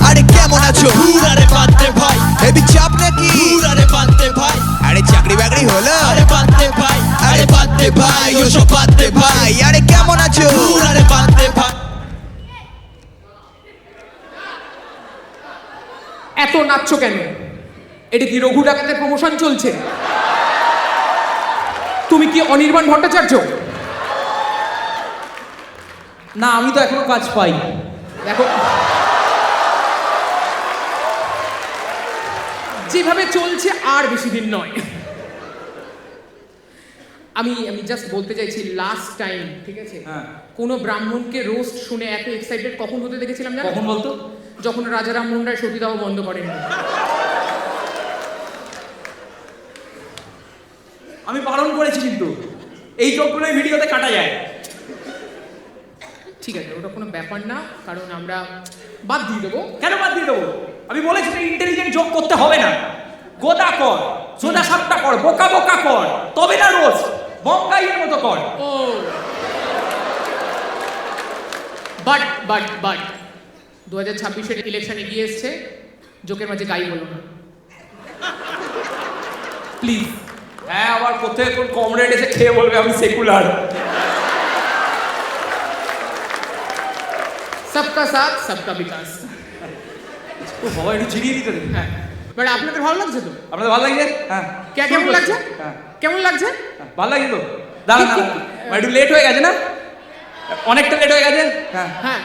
আরে কেমন আছো আরে বাদতে ভাই হেবি চাপ নাকি আরে বাদতে ভাই আরে চাকরি বাকরি হলো আরে বাদতে ভাই আরে বাদতে ভাই ওসব বাদতে ভাই আরে কেমন আছো আরে বাদতে ভাই এত নাচছো কেন? এটা কি রঘু ডাকাতের প্রমোশন চলছে? তুমি কি অনির্বাণ ভট্টাচার্য? না, আমি তো এখনো কাজ পাই। দেখো যেভাবে চলছে আর বেশি দিন নয়। আমি জাস্ট বলতে চাইছি লাস্ট টাইম, ঠিক আছে, কোনো ব্রাহ্মণকে রোস্ট শুনে এত এক্সাইটেড কখন হতে দেখেছিলাম জানো? কখন বলতো? যখন রাজা রামমোহন রায় সতীদাহ বন্ধ করেন। আমি বারণ করেছি, কিন্তু এই চোখগুলোই ভিডিওতে কাটা যায়। ঠিক আছে, ওটা কোনো ব্যাপার না, কারণ আমরা বাদ দিয়ে দেবো। কেন বাদ দিয়ে দেবো? আমি বলেছি তো ইন্টেলিজেন্ট যোগ করতে হবে না। গোদা কর, সোজা সাপটা কর, বোকা বোকা কর, তবে না রোজ বঙ্গাইয়ের মতো কর। ও বাট 2026-এর ইলেকশন এগিয়ে এসছে, জোকের মাঝে গাই বলো না প্লিজ। হ্যাঁ, আবার কোথায় কোন কমরেড এসে খেয়ে বলবে আমি সেকুলার। সবকা সাথ সবকা বিকাশ। ও বাবা, একটু জিরিয়ে দিতে দেবে। হ্যাঁ, বাট আপনাদের ভালো লাগছে তো? আপনাদের ভালো লাগছে? হ্যাঁ। কেমন লাগছে? হ্যাঁ, কেমন লাগছে? ভালো লাগছে তো? দাঁড়ান, একটু লেট হয়ে গেছে না? অনেকটা লেট হয়ে গেছে। হ্যাঁ হ্যাঁ,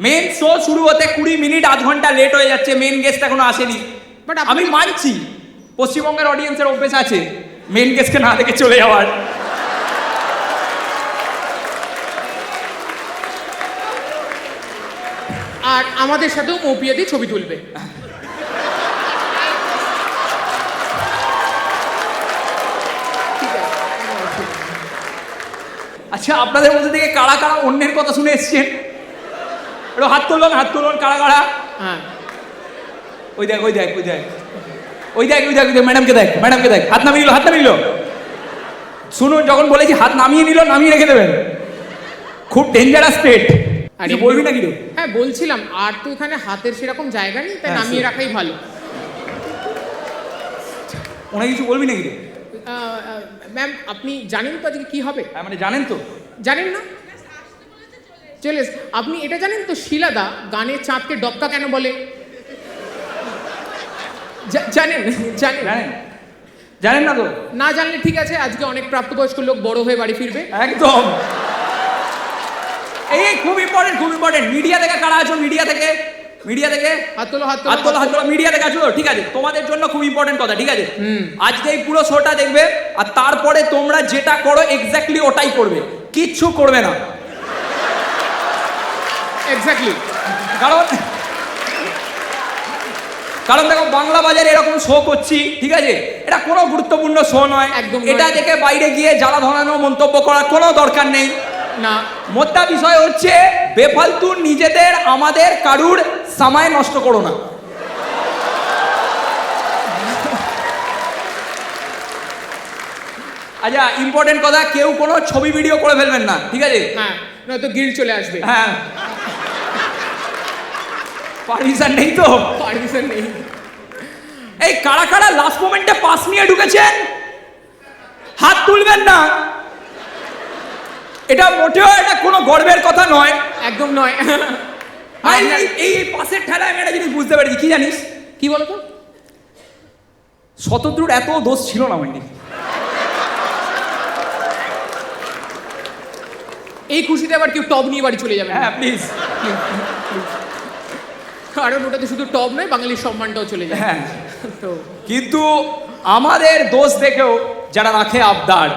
মেন শো শুরু হতে 20 মিনিট আধ ঘন্টা লেট হয়ে যাচ্ছে, মেন গেস্ট এখনো আসেনি। বাট আমি মানছি পশ্চিমবঙ্গের অডিয়েন্সের অভ্যেস আছে মেন গেস্টকে না দেখে চলে যাওয়ার। আর আমাদের সাথেও মৌপিয়া দিয়ে ছবি তুলবে। আচ্ছা, আপনাদের মধ্যে থেকে কারা কারা অন্যের কথা শুনে এসছেন? একটু হাত তুলুন, হাত তুলুন, কারা কারা? হ্যাঁ, ওই দেখ, ওই দেখ, ওই দেখ, ওই দেখ, ওই দেখ, ওই দেখ, ম্যাডামকে দেখ, ম্যাডামকে দেখ, হাত নামিয়ে নিল, হাত নামিয়ে নিল। শুনুন, যখন বলেছি হাত নামিয়ে নিল, নামিয়ে রেখে দেবেন। খুব ডেঞ্জারাস স্টেট। আরে বলবি নাকি রে? হ্যাঁ বলছিলাম, আর তো এখানে হাতের সেরকম জায়গা নেই, তাই নামিয়ে রাখাই ভালো। ওনাকে কিছু বলবি নাকি রে? ম্যাম, আপনি জানেন তো আজকে কি হবে? হ্যাঁ, মানে জানেন তো? জানেন না? চলে আপনি এটা জানেন তো শিলাদা গানের চাঁদকে ডক্কা কেন বলে? জানেন? জানেন? জানেন? জানেন না তো? না জানলে ঠিক আছে, আজকে অনেক প্রাপ্তবয়স্ক লোক বড় হয়ে বাড়ি ফিরবে। একদম। এই খুব ইম্পর্টেন্ট, খুব ইম্পর্টেন্ট। মিডিয়া থেকে কারা আছো? মিডিয়া থেকে, মিডিয়া থেকে হাত তোলো, হাত তোলো, হাত তোলো, হাত তোলো। মিডিয়া থেকে আছো? ঠিক আছে, তোমাদের জন্য খুব ইম্পর্টেন্ট কথা, ঠিক আছে? আজকে এই পুরো শোটা দেখবে, আর তারপরে তোমরা যেটা করো এক্স্যাক্টলি ওটাই করবে, কিচ্ছু করবে না। এক্স্যাক্টলি। কারণ দেখো, বাংলা বাজারে এরকম শো করছি, ঠিক আছে, এটা কোনো গুরুত্বপূর্ণ শো নয়। একদম। এটা দেখে বাইরে গিয়ে জ্বালা ধরানো মন্তব্য করার কোনো দরকার নেই। না, মোদ্দা বিষয় হচ্ছে বেফালতু নিজেদের আমাদের কারুর সময় নষ্ট করো না। আচ্ছা, ইম্পর্টেন্ট কথা, কেউ কোনো ছবি ভিডিও করে ফেলবেন না, ঠিক আছে? হ্যাঁ, নয়তো গিল্ড চলে আসবে। হ্যাঁ, পারমিশন নেই তো? পারমিশন নেই। এই কারা কারা লাস্ট মোমেন্টে পাস নিয়ে ঢুকেছেন হাত তুলবেন না। এটা মোটেও এটা কোনো গর্বের কথা নয়, একদম নয়। এই পাশের ঠেলায় আমি একটা জিনিস বুঝতে পেরেছি। কি জানিস? কি বলতো? শতদ্রুর এত দোষ ছিল না মাইন্ডে। এই খুশিতে আবার কেউ টব নিয়ে বাড়ি চলে যাবে। হ্যাঁ প্লিজ। কারণ ওটাতে শুধু টব নয়, বাঙালির সম্মানটাও চলে যায়। হ্যাঁ, তো কিন্তু আমাদের দোষ দেখেও যারা রাখে আবদার,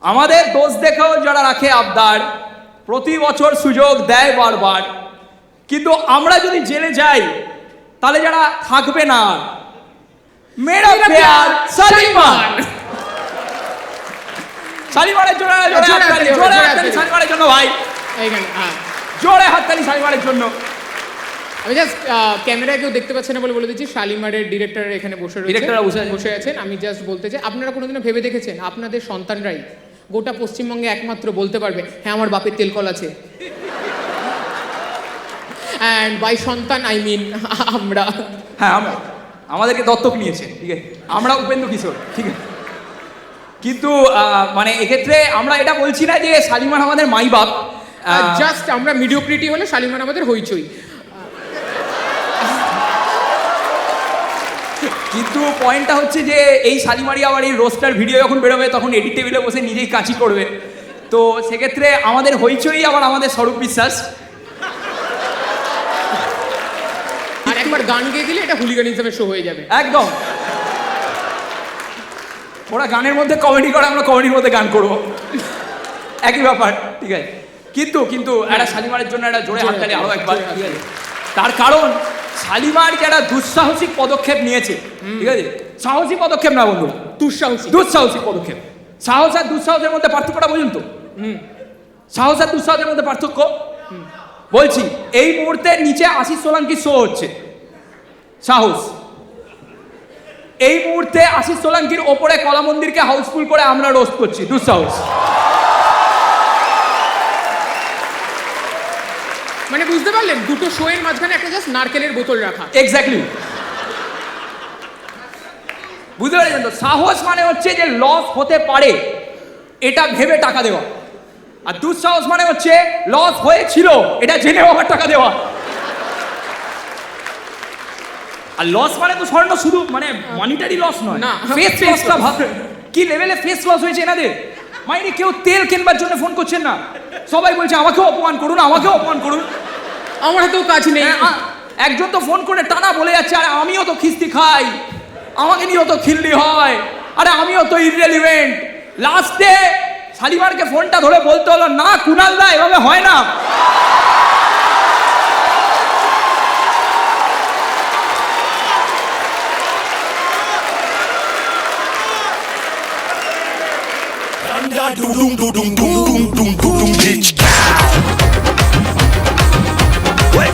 আমাদের দোষ দেখেও যারা রাখে আবদার, প্রতি বছর সুযোগ দেয় বারবার, কিন্তু আমরা যদি জেলে যাই তাহলে যারা থাকবে না, মেরা প্যার সালিমান। শালিমারের জন্য জোরে হাততালি, জোরে হাততালি শালিমারের জন্য ভাই। এইখানে হ্যাঁ, জোরে হাততালি শালিমারের জন্য। আমি জাস্ট ক্যামেরায় কেউ দেখতে পাচ্ছে না বলে দিচ্ছি, শালিমারের ডিরেক্টর এখানে Director-রা বসে আছেন। আমি জাস্ট বলতে চাই, আপনারা কোনোদিনও ভেবে দেখেছেন আপনাদের সন্তানরাই গোটা পশ্চিমবঙ্গে একমাত্র বলতে পারবে হ্যাঁ আমার বাপের তেলকল আছে? অ্যান্ড বাই সন্তান আই মিন আমরা। হ্যাঁ, আমাদেরকে দত্তক নিয়েছে, ঠিক আছে, আমরা উপেন্দ্র কিশোর, ঠিক আছে। কিন্তু মানে এক্ষেত্রে আমরা এটা বলছি না যে শালিমার আমাদের মাই বাপ, জাস্ট আমরা মিডিওক্রিটি হলে শালিমার আমাদের হইচই। কিন্তু পয়েন্টটা হচ্ছে যে এই শালিমারি আবার এই রোস্টার ভিডিও যখন বেরোবে তখন এডিট টেবিলে বসে নিজেই কাঁচি করবে, তো সেক্ষেত্রে আমাদের হইচই আবার আমাদের স্বরূপ বিশ্বাস। আর একবার গান গেয়ে দিলে এটা হুলিগানিজমের শো হয়ে যাবে একদম, ওরা গানের মধ্যে কমেডি করে, আমরা কমেডির মধ্যে গান করব, একই ব্যাপার, ঠিক আছে। কিন্তু একটা শালিমারের জন্য একটা জোরে হাততালি আরো একবার, ঠিক আছে। তার কারণ শালিমার যারা দুঃসাহসিক পদক্ষেপ নিয়েছে, ঠিক আছে, সাহসী পদক্ষেপ না বন্ধু, দুঃসাহসিক পদক্ষেপ। সাহস আর দুঃসাহসের মধ্যে পার্থক্যটা বুঝুন তো? সাহস আর দুঃসাহসের মধ্যে পার্থক্য বলছি, এই মুহূর্তে নিচে আশিস সোলাঙ্কির শো হচ্ছে, সাহস। এই মুহূর্তে আশিস সোলাঙ্কির ওপরে কলা মন্দিরকে হাউসফুল করে আমরা রোস্ট করছি, দুঃসাহস। মানে বুঝতে পারলেন, দুটো শো এর মাঝখানে একটা জাস্ট নারকেলের বোতল রাখা। এক্স্যাক্টলি, বুঝতে পারছেন তো? সাহস মানে হচ্ছে যে লস হতে পারে এটা ভেবে টাকা দেওয়া, আর দুঃসাহস মানে হচ্ছে লস হয়েছিল এটা জেনে আবার টাকা দেওয়া। আর লস মানে তো স্বর্ণ শুধু মানে মনিটারি লস নয়, না, ফেস লসটা ভাব, কি লেভেলে ফেস লস হয়েছে এনাদের। মানে কেউ তেল কেনবার জন্য ফোন করছেন না, সবাই বলছে আমাকেও অপমান করুন, আমাকেও অপমান করুন, আমার হাতেও কাজ নেই। একজন তো ফোন করে টানা বলে যাচ্ছে আরে আমিও তো খিস্তি খাই, আমাকে নিয়েও তো খিল্লি হয়, আরে আমিও তো ইররিলেভেন্ট। লাস্টে শালিমারকে ফোনটা ধরে বলতে হলো না কুনাল দা এভাবে হয় না। Dum dum dum dum dum dum dum dum bitch.